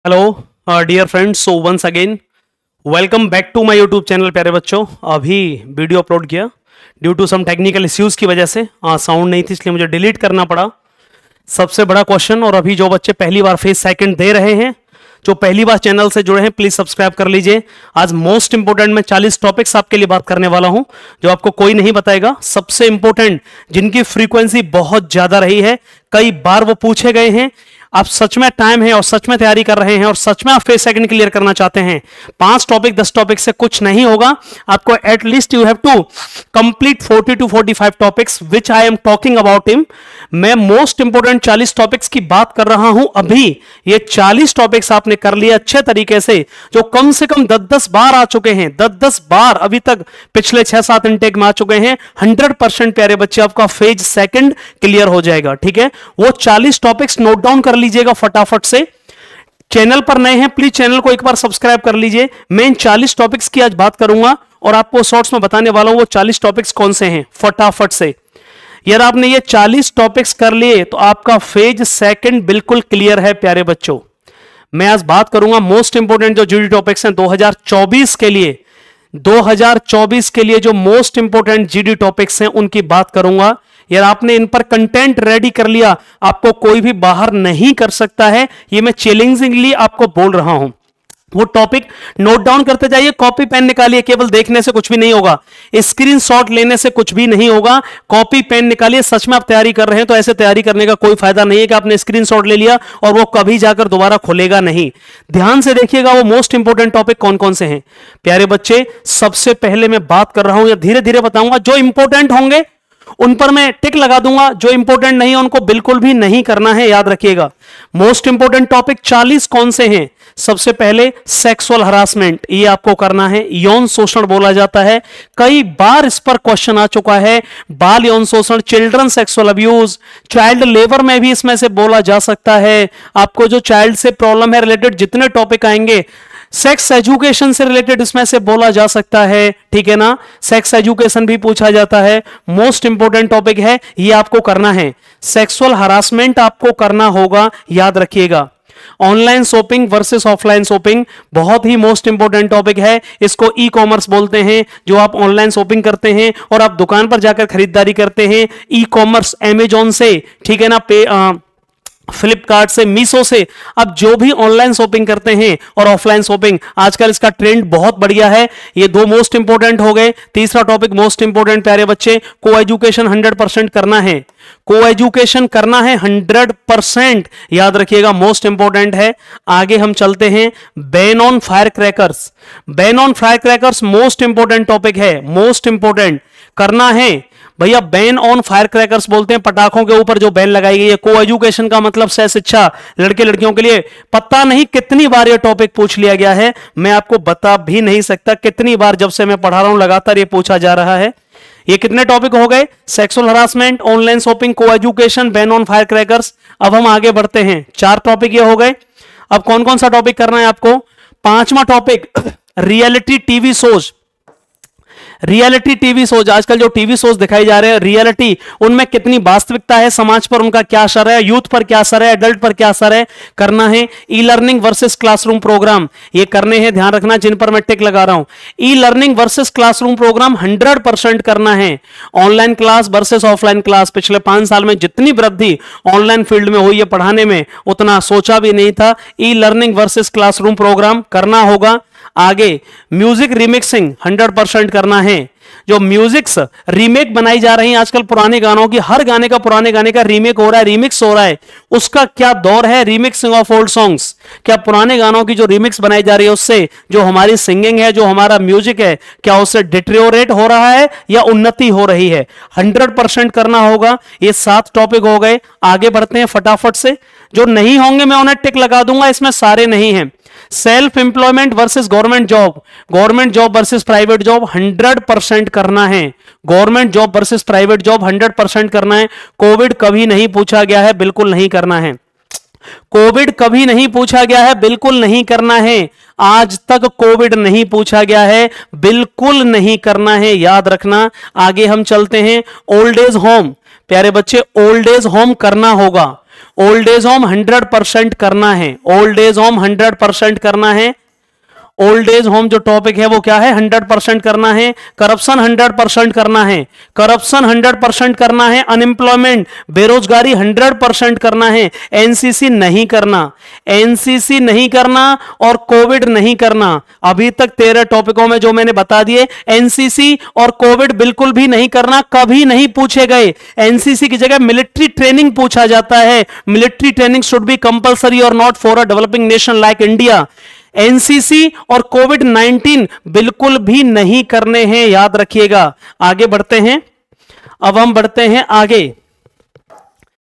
Hello dear friends, so once again welcome back to my YouTube channel. प्यारे बच्चों, अभी video upload किया due to some technical issues की वजह से साउंड नहीं थी, इसलिए मुझे डिलीट करना पड़ा। सबसे बड़ा क्वेश्चन, और अभी जो बच्चे पहली बार फेस सेकंड दे रहे हैं, जो पहली बार चैनल से जुड़े हैं, प्लीज सब्सक्राइब कर लीजिए। आज मोस्ट इंपोर्टेंट मैं 40 टॉपिक्स आपके लिए बात करने वाला हूं जो आपको कोई नहीं बताएगा। सबसे इंपोर्टेंट, जिनकी फ्रीक्वेंसी बहुत ज्यादा रही है, कई बार वो पूछे गए हैं, आप सच में टाइम है और सच में तैयारी कर रहे हैं और सच में आप फेस सेकंड क्लियर करना चाहते हैं। 5 टॉपिक 10 टॉपिक से कुछ नहीं होगा। आपको at least you have to complete 40 to 45 topics which I am talking about him. मैं मोस्ट इंपोर्टेंट 40 टॉपिक्स की बात कर रहा हूं। अभी ये 40 टॉपिक्स आपने कर लिए अच्छे तरीके से, जो कम से कम 10-10 बार आ चुके हैं। 10-10 बार अभी तक पिछले 6-7 इनटेक में आ चुके हैं। 100% प्यारे बच्चे आपका फेज सेकंड क्लियर हो जाएगा। ठीक है, वो 40 टॉपिक्स नोट डाउन कर लीजिएगा फटाफट से। चैनल पर नए हैं, प्लीज चैनल को एक बार सब्सक्राइब कर लीजिए। मैं इन 40 टॉपिक्स की आज बात करूंगा और आपको शॉर्ट्स में बताने वाला हूं वो 40 टॉपिक्स कौन से हैं, फटाफट से। यार आपने ये 40 टॉपिक्स कर लिए तो आपका फेज सेकंड बिल्कुल क्लियर है प्यारे बच्चों। मैं आज बात करूंगा मोस्ट इंपोर्टेंट जो जीडी टॉपिक्स हैं 2024 के लिए। 2024 के लिए जो मोस्ट इंपोर्टेंट जीडी टॉपिक्स हैं उनकी बात करूंगा। यार आपने इन पर कंटेंट रेडी कर लिया, आपको कोई भी बाहर नहीं कर सकता है, ये मैं चैलेंजिंगली आपको बोल रहा हूं। वो टॉपिक नोट डाउन करते जाइए, कॉपी पेन निकालिए। केवल देखने से कुछ भी नहीं होगा, स्क्रीनशॉट लेने से कुछ भी नहीं होगा। कॉपी पेन निकालिए। सच में आप तैयारी कर रहे हैं तो ऐसे तैयारी करने का कोई फायदा नहीं है कि आपने स्क्रीनशॉट ले लिया और वो कभी जाकर दोबारा खुलेगा नहीं। ध्यान से देखिएगा वो मोस्ट इंपोर्टेंट टॉपिक कौन कौन से हैं प्यारे बच्चे। सबसे पहले मैं बात कर रहा हूं, या धीरे धीरे बताऊंगा, जो इंपोर्टेंट होंगे उन पर मैं टिक लगा दूंगा, जो इंपोर्टेंट नहीं है उनको बिल्कुल भी नहीं करना है, याद रखिएगा। मोस्ट इंपोर्टेंट टॉपिक 40 कौन से हैं। सबसे पहले सेक्सुअल हरासमेंट, ये आपको करना है। यौन शोषण बोला जाता है, कई बार इस पर क्वेश्चन आ चुका है। बाल यौन शोषण, children sexual abuse, child labour में भी इसमें से बोला जा सकता है। आपको जो चाइल्ड से प्रॉब्लम है रिलेटेड जितने टॉपिक आएंगे, सेक्स एजुकेशन से रिलेटेड इसमें से बोला जा सकता है। ठीक है ना, सेक्स एजुकेशन भी पूछा जाता है। मोस्ट इंपोर्टेंट टॉपिक है, ये आपको करना है। सेक्सुअल हरासमेंट आपको करना होगा, याद रखिएगा। Online shopping versus offline shopping बहुत ही मोस्ट इंपोर्टेंट टॉपिक है। इसको ई कॉमर्स बोलते हैं। जो आप ऑनलाइन शॉपिंग करते हैं और आप दुकान पर जाकर खरीदारी करते हैं, ई कॉमर्स, अमेजॉन से, ठीक है ना, फ्लिपकार्ट से, मीशो से, अब जो भी ऑनलाइन शॉपिंग करते हैं और ऑफलाइन शॉपिंग, आजकल इसका ट्रेंड बहुत बढ़िया है। ये 2 मोस्ट इंपोर्टेंट हो गए। तीसरा टॉपिक मोस्ट इंपोर्टेंट प्यारे बच्चे, को एजुकेशन 100% करना है। को एजुकेशन करना है 100%, याद रखिएगा, मोस्ट इंपोर्टेंट है। आगे हम चलते हैं, ban on fire crackers. Ban on fire crackers most important topic है, मोस्ट इंपोर्टेंट करना है भैया। बैन ऑन फायर क्रैकर्स बोलते हैं पटाखों के ऊपर जो बैन लगाई गई है। को एजुकेशन का मतलब सह शिक्षा, लड़के लड़कियों के लिए। पता नहीं कितनी बार ये टॉपिक पूछ लिया गया है, मैं आपको बता भी नहीं सकता कितनी बार, जब से मैं पढ़ा रहा हूं लगातार ये पूछा जा रहा है। ये कितने टॉपिक हो गए, सेक्सुअल हरासमेंट, ऑनलाइन शॉपिंग, को education, ban on fire crackers. अब हम आगे बढ़ते हैं, 4 टॉपिक ये हो गए। अब कौन कौन सा टॉपिक करना है आपको। 5वां topic, reality TV shows. Reality TV shows, आजकल जो टीवी शोज दिखाई जा रहे हैं रियलिटी, उनमें कितनी वास्तविकता है, समाज पर उनका क्या असर है, यूथ पर क्या असर है, एडल्ट पर क्या असर है, करना है। E learning versus classroom programme, ये करने हैं, ध्यान रखना, जिन पर मैं टिक लगा रहा हूं। E learning versus classroom programme 100% करना है। Online class versus offline class, पिछले 5 साल में जितनी वृद्धि ऑनलाइन फील्ड में हुई है पढ़ाने में, उतना सोचा भी नहीं था। E learning versus classroom programme करना होगा। आगे म्यूजिक रिमिक्सिंग 100% करना है। जो म्यूजिक्स रीमेक बनाई जा रही हैं आजकल पुराने गानों की, हर गाने का पुराने गाने का रीमेक हो रहा है, रिमिक्स हो रहा है, उसका क्या दौर है, रिमिक्सिंग ऑफ ओल्ड सॉन्ग्स। क्या पुराने गानों की जो रिमिक्स बनाई जा रही है उससे जो हमारी सिंगिंग है, जो हमारा म्यूजिक है, क्या उससे डिटेरियोरेट हो रहा है या उन्नति हो रही है, 100% करना होगा। ये 7 टॉपिक हो गए। आगे बढ़ते हैं फटाफट से, जो नहीं होंगे मैं उन्हें टिक लगा दूंगा, इसमें सारे नहीं हैं। Self employment versus government job, government job versus private job 100% करना है। Government job versus private job 100% करना है। कोविड कभी नहीं पूछा गया है, बिल्कुल नहीं करना है। कोविड कभी नहीं पूछा गया है, बिल्कुल नहीं करना है। आज तक कोविड नहीं पूछा गया है, बिल्कुल नहीं करना है, याद रखना। आगे हम चलते हैं, ओल्ड एज होम। प्यारे बच्चे, ओल्ड एज होम करना होगा। ओल्ड एज होम 100% करना है, ओल्ड एज होम 100% करना है। ओल्ड एज होम जो टॉपिक है वो क्या है, 100% करना है। करप्शन 100% करना है, करप्शन 100% करना है। अनएम्प्लॉयमेंट बेरोजगारी 100% करना है। एनसीसी नहीं करना, एनसीसी नहीं करना और कोविड नहीं करना। अभी तक 13 टॉपिकों में जो मैंने बता दिए, एनसीसी और कोविड बिल्कुल भी नहीं करना, कभी नहीं पूछे गए। एनसीसी की जगह मिलिट्री ट्रेनिंग पूछा जाता है। Military training should be compulsory और not for a developing nation like India. NCC और कोविड 19 बिल्कुल भी नहीं करने हैं, याद रखिएगा। आगे बढ़ते हैं, अब हम बढ़ते हैं आगे।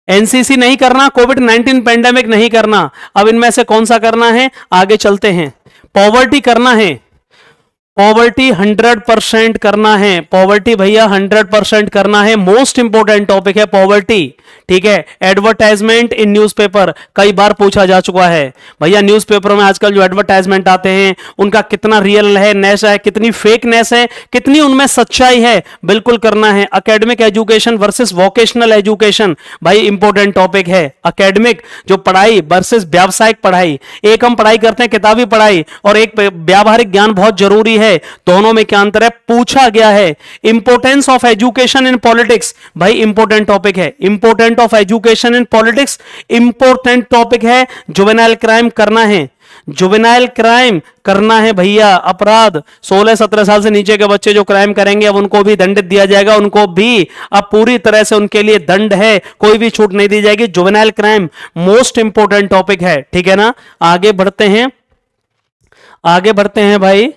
एनसीसी नहीं करना, कोविड 19 पेंडेमिक नहीं करना। अब इनमें से कौन सा करना है, आगे चलते हैं। पॉवर्टी करना है, पॉवर्टी 100% करना है। पॉवर्टी भैया 100% करना है। मोस्ट इंपोर्टेंट टॉपिक है पॉवर्टी, ठीक है। एडवर्टाइजमेंट इन न्यूज़पेपर कई बार पूछा जा चुका है भैया। न्यूज़पेपर में आजकल जो एडवर्टाइजमेंट आते हैं उनका कितना रियल है, नेस है, कितनी फेकनेस है, कितनी उनमें सच्चाई है, बिल्कुल करना है। Academic education versus vocational education भाई इंपॉर्टेंट टॉपिक है। एकेडमिक जो पढ़ाई वर्सेस व्यावसायिक पढ़ाई। एक हम पढ़ाई करते हैं किताबी पढ़ाई और एक व्यावहारिक ज्ञान बहुत जरूरी है। दोनों में क्या अंतर है, पूछा गया है। Importance of education in politics भाई इंपॉर्टेंट टॉपिक है। Important of education in politics important topic है। जुवेनाइल क्राइम करना है, जुवेनाइल क्राइम करना है भैया। अपराध 16-17 साल से नीचे के बच्चे जो क्राइम करेंगे अब उनको भी दंडित दिया जाएगा, उनको भी अब पूरी तरह से उनके लिए दंड है, कोई भी छूट नहीं दी जाएगी। Juvenile crime most important topic है, ठीक है ना। आगे बढ़ते हैं, आगे बढ़ते हैं भाई,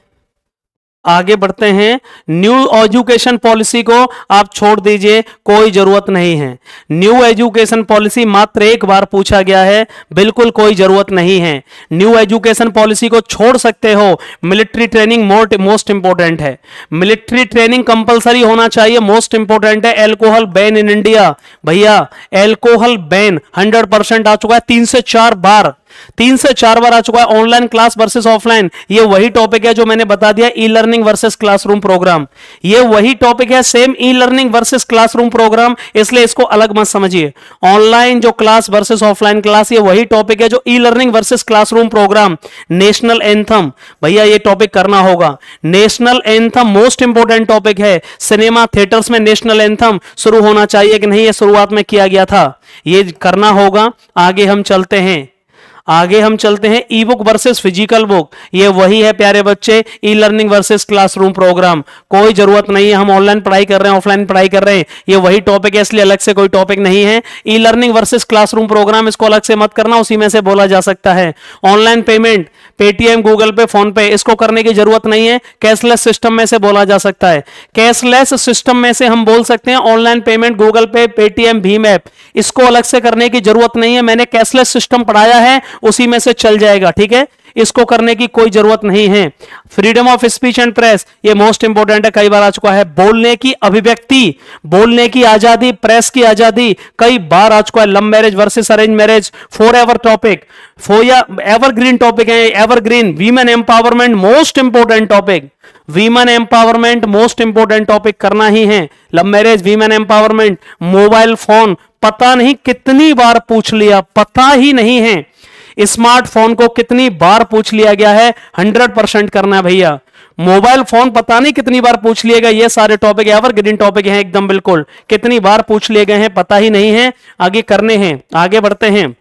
आगे बढ़ते हैं। न्यू एजुकेशन पॉलिसी को आप छोड़ दीजिए, कोई जरूरत नहीं है। न्यू एजुकेशन पॉलिसी मात्र एक बार पूछा गया है, बिल्कुल कोई जरूरत नहीं है। न्यू एजुकेशन पॉलिसी को छोड़ सकते हो। मिलिट्री ट्रेनिंग मोस्ट इंपोर्टेंट है, मिलिट्री ट्रेनिंग कंपलसरी होना चाहिए, मोस्ट इंपोर्टेंट है। एल्कोहल बैन इन इंडिया भैया, एल्कोहल बैन 100% आ चुका है, 3 से 4 बार, 3 से 4 बार आ चुका है। ऑनलाइन क्लास वर्सेस ऑफलाइन, ये वही टॉपिक है जो मैंने बता दिया। E learning versus classroom programme, ये वही टॉपिक है, same e learning versus classroom programme, इसलिए इसको अलग मत समझिए। ऑनलाइन जो क्लास वर्सेस ऑफलाइन क्लास, ये वही टॉपिक है जो e learning versus classroom programme. National anthem भैया ये टॉपिक करना होगा। National anthem most important topic है। सिनेमा थिएटर्स में नेशनल एंथम शुरू होना चाहिए कि नहीं, ये शुरुआत में किया गया था, ये करना होगा। आगे हम चलते हैं, आगे हम चलते हैं। E book versus physical book, ये वही है प्यारे बच्चे, e learning versus classroom programme. कोई जरूरत नहीं है, हम ऑनलाइन पढ़ाई कर रहे हैं, ऑफलाइन पढ़ाई कर रहे हैं, ये वही टॉपिक है, इसलिए अलग से कोई टॉपिक नहीं है। E learning versus classroom programme, इसको अलग से मत करना, उसी में से बोला जा सकता है। ऑनलाइन पेमेंट, पेटीएम, गूगल पे, फोन पे, इसको करने की जरूरत नहीं है, कैशलेस सिस्टम में से बोला जा सकता है। कैशलेस सिस्टम में से हम बोल सकते हैं ऑनलाइन पेमेंट, गूगल पे, पेटीएम, भीम ऐप, इसको अलग से करने की जरूरत नहीं है। मैंने कैशलेस सिस्टम पढ़ाया है, उसी में से चल जाएगा, ठीक है, इसको करने की कोई जरूरत नहीं है। Freedom of speech and press, ये मोस्ट इंपोर्टेंट है, कई बार आ चुका है। बोलने की अभिव्यक्ति, बोलने की आजादी, प्रेस की आजादी, कई बार आ चुका है। Love marriage versus arrange marriage, for ever topic, evergreen topic है, evergreen. Women empowerment most important topic, women empowerment most important topic करना ही है। Love marriage, women empowerment. Mobile phone पता नहीं कितनी बार पूछ लिया, पता ही नहीं है। स्मार्टफोन को कितनी बार पूछ लिया गया है, 100% करना है भैया। मोबाइल फोन पता नहीं कितनी बार पूछ लिए गए, ये सारे टॉपिक एवरग्रीन टॉपिक हैं एकदम, बिल्कुल कितनी बार पूछ लिए गए हैं पता ही नहीं है, आगे करने हैं। आगे बढ़ते हैं,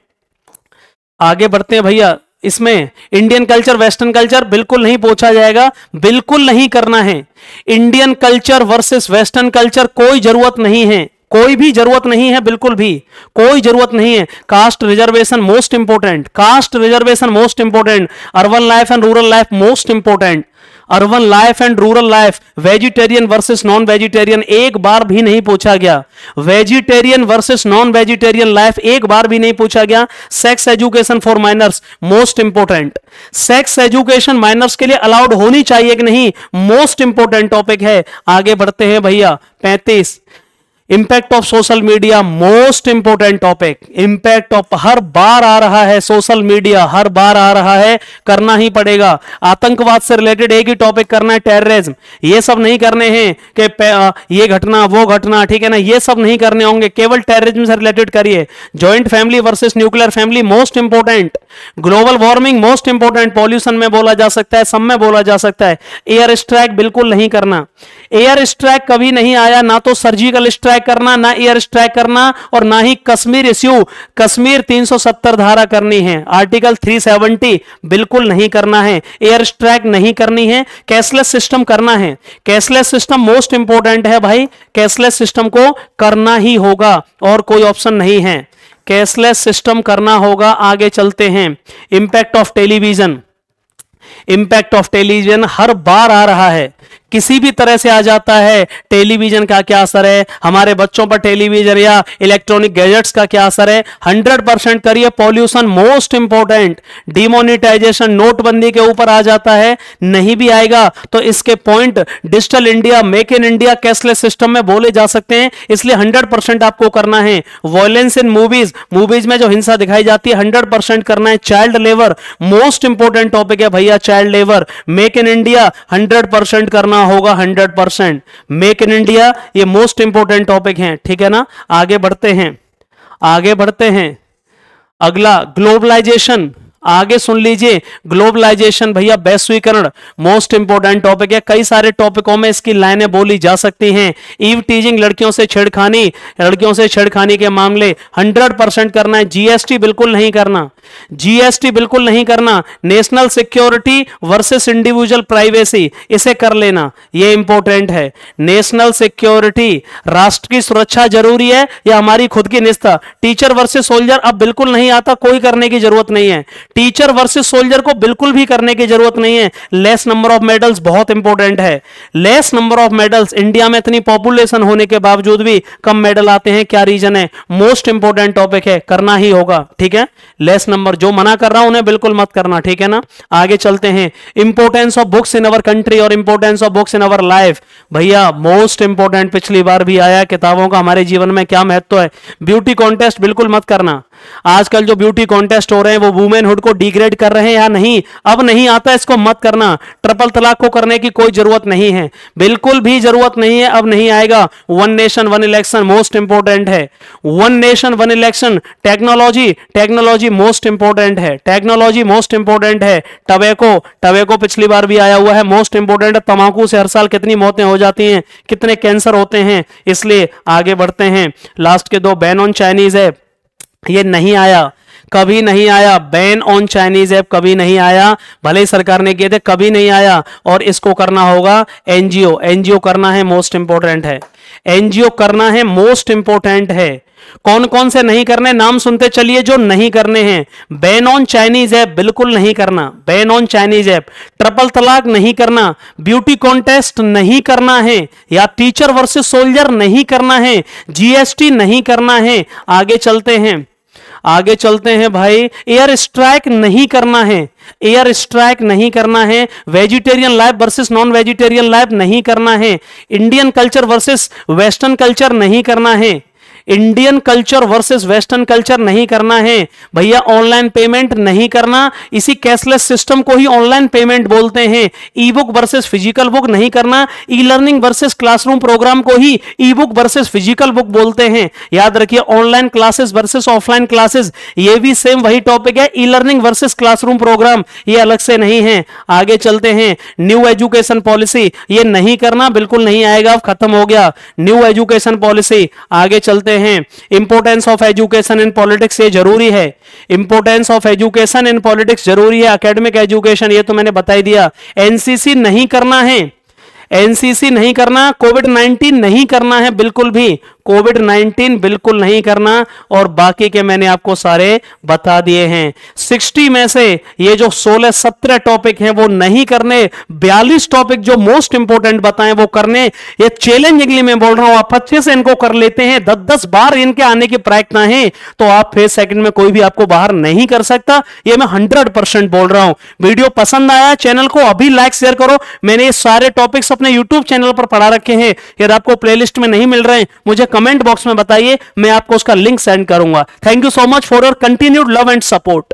आगे बढ़ते हैं भैया। इसमें इंडियन कल्चर वेस्टर्न कल्चर बिल्कुल नहीं पूछा जाएगा, बिल्कुल नहीं करना है। Indian culture versus western culture कोई जरूरत नहीं है, कोई भी जरूरत नहीं है, बिल्कुल भी कोई जरूरत नहीं है। Caste reservation most important, caste reservation most important. Urban life and rural life most important, urban life and rural life. Vegetarian versus non vegetarian एक बार भी नहीं पूछा गया, vegetarian versus non vegetarian life एक बार भी नहीं पूछा गया। Sex education for minors most important, sex education minors के लिए अलाउड होनी चाहिए कि नहीं, मोस्ट इंपोर्टेंट टॉपिक है। आगे बढ़ते हैं भैया। 35 impact of social media, most important topic. Impact of हर बार आ रहा है, सोशल मीडिया हर बार आ रहा है, करना ही पड़ेगा। आतंकवाद से रिलेटेड एक ही टॉपिक करना है, टेररिज्म। ये सब नहीं करने हैं कि ये घटना वो घटना, ठीक है ना, ये सब नहीं करने होंगे, केवल टेररिज्म से रिलेटेड करिए। Joint family versus nuclear family, most important. Global warming, most important. Pollution में बोला जा सकता है, सब में बोला जा सकता है। एयर स्ट्राइक बिल्कुल नहीं करना। एयर स्ट्राइक कभी नहीं आया, ना तो सर्जिकल स्ट्राइक करना, ना एयर स्ट्राइक करना, और ना ही कश्मीर इश्यू, कश्मीर 370 धारा करनी है, आर्टिकल 370 बिल्कुल नहीं करना है, एयर स्ट्राइक नहीं करनी है। कैशलेस सिस्टम करना है, कैशलेस सिस्टम मोस्ट इंपोर्टेंट है भाई, कैशलेस सिस्टम को करना ही होगा और कोई ऑप्शन नहीं है, कैशलेस सिस्टम करना होगा। आगे चलते हैं। Impact of television, impact of television हर बार आ रहा है, किसी भी तरह से आ जाता है। टेलीविजन का क्या असर है हमारे बच्चों पर, टेलीविजन या इलेक्ट्रॉनिक गैजेट्स का क्या असर है, 100% करिए। Pollution most important. डिमोनेटाइजेशन, नोटबंदी के ऊपर आ जाता है, नहीं भी आएगा तो इसके point digital India, make in India, cashless system में बोले जा सकते हैं, इसलिए 100% आपको करना है। वायलेंस इन मूवीज, मूवीज में जो हिंसा दिखाई जाती है 100% करना है। Child labour most important topic है भैया, child labour. Make in India 100% करना होगा, 100%। मेक इन इंडिया ये मोस्ट इंपोर्टेंट टॉपिक है, ठीक है ना। आगे बढ़ते हैं, आगे बढ़ते हैं। अगला ग्लोबलाइजेशन, आगे सुन लीजिए। ग्लोबलाइजेशन भैया, वैश्वीकरण मोस्ट इंपोर्टेंट टॉपिक है। कई सारे टॉपिकों में इसकी लाइनें बोली जा सकती हैं। ईव टीजिंग, लड़कियों से छेड़खानी, लड़कियों से छेड़खानी के मामले 100% करना है। जीएसटी बिल्कुल नहीं करना, जीएसटी बिल्कुल नहीं करना। National security versus individual privacy, इसे कर लेना, यह इंपॉर्टेंट है। नेशनल सिक्योरिटी, राष्ट्र की सुरक्षा जरूरी है या हमारी खुद की निष्ठा। टीचर वर्सेस सोल्जर अब बिल्कुल नहीं आता, कोई करने की जरूरत नहीं है। टीचर वर्सेस सोल्जर को बिल्कुल भी करने की जरूरत नहीं है। लेस नंबर ऑफ मेडल्स बहुत इंपॉर्टेंट है। Less number of medals, India में इतनी पॉपुलेशन होने के बावजूद भी कम मेडल आते हैं, क्या रीजन है? मोस्ट इंपॉर्टेंट टॉपिक है, करना ही होगा, ठीक है। लेस नंबर, जो मना कर रहा हूं उन्हें बिल्कुल मत करना, ठीक है ना। आगे चलते हैं। Importance of books in our country और importance of books in our life, भैया मोस्ट इंपॉर्टेंट, पिछली बार भी आया, किताबों का हमारे जीवन में क्या महत्व है। ब्यूटी कॉन्टेस्ट बिल्कुल मत करना। आजकल जो ब्यूटी कॉन्टेस्ट हो रहे हैं वो वुमेनहुड को डिग्रेड कर रहे हैं या नहीं, अब नहीं आता, इसको मत करना। ट्रिपल तलाक को करने की कोई जरूरत नहीं है, बिल्कुल भी जरूरत नहीं है, अब नहीं आएगा। One nation one election most important है। One nation one election. Technology, technology most important है, टेक्नोलॉजी मोस्ट इंपॉर्टेंट है। टबैको, टबैको पिछली बार भी आया हुआ है, मोस्ट इंपॉर्टेंट है। तंबाकू से हर साल कितनी मौतें हो जाती हैं, कितने कैंसर होते हैं, इसलिए आगे बढ़ते हैं। लास्ट के दो, बैन ऑन चाइनीज ऐप, ये नहीं आया, कभी नहीं आया। बैन ऑन चाइनीज ऐप कभी नहीं आया, भले ही सरकार ने किए थे, कभी नहीं आया। और इसको करना होगा एनजीओ, एनजीओ करना है, मोस्ट इंपॉर्टेंट है। एनजीओ करना है, मोस्ट इंपॉर्टेंट है। कौन कौन से नहीं करने, नाम सुनते चलिए जो नहीं करने हैं। बैन ऑन चाइनीज ऐप बिल्कुल नहीं करना, ban on Chinese app. Triple तलाक नहीं करना, ब्यूटी कॉन्टेस्ट नहीं करना है, या टीचर वर्सेस सोल्जर नहीं करना है, जीएसटी नहीं करना है। आगे चलते हैं, आगे चलते हैं भाई। एयर स्ट्राइक नहीं करना है, एयर स्ट्राइक नहीं करना है। Vegetarian life versus non vegetarian life नहीं करना है। Indian culture versus western culture नहीं करना है, Indian culture versus western culture नहीं करना है भैया। ऑनलाइन पेमेंट नहीं करना, इसी कैशलेस सिस्टम को ही ऑनलाइन पेमेंट बोलते हैं। E book versus physical book नहीं करना, e learning versus classroom program को ही e book versus physical book बोलते हैं। याद रखिए, online classes versus offline classes, ये भी सेम वही टॉपिक है। E learning versus classroom programme, ये अलग से नहीं है। आगे चलते हैं। न्यू एजुकेशन पॉलिसी, ये नहीं करना, बिल्कुल नहीं आएगा, खत्म हो गया न्यू एजुकेशन पॉलिसी। आगे चलते हैं। Importance of education in politics, ये जरूरी है। Importance of education in politics जरूरी है। एकेडमिक एजुकेशन, ये तो मैंने बता ही दिया। एनसीसी नहीं करना है, एनसीसी नहीं करना। कोविड-19 नहीं करना है, बिल्कुल भी कोविड-19 बिल्कुल नहीं करना। और बाकी के मैंने आपको सारे बता दिए हैं। 60 में से ये जो 16-17 टॉपिक हैं वो नहीं करने, 42 टॉपिक जो मोस्ट इंपोर्टेंट बताएं वो करने। ये चैलेंजिंगली मैं बोल रहा हूं, आप अच्छे से इनको कर लेते हैं, 10-10 बार इनके आने की प्रयत्न है तो आप फेस सेकंड में कोई भी आपको बाहर नहीं कर सकता, ये मैं 100% बोल रहा हूं। वीडियो पसंद आया, चैनल को अभी लाइक शेयर करो। मैंने ये सारे टॉपिक्स अपने यूट्यूब चैनल पर पढ़ा रखे हैं, यदि आपको प्लेलिस्ट में नहीं मिल रहे हैं मुझे कमेंट बॉक्स में बताइए, मैं आपको उसका लिंक सेंड करूंगा। Thank you so much for your continued love and support.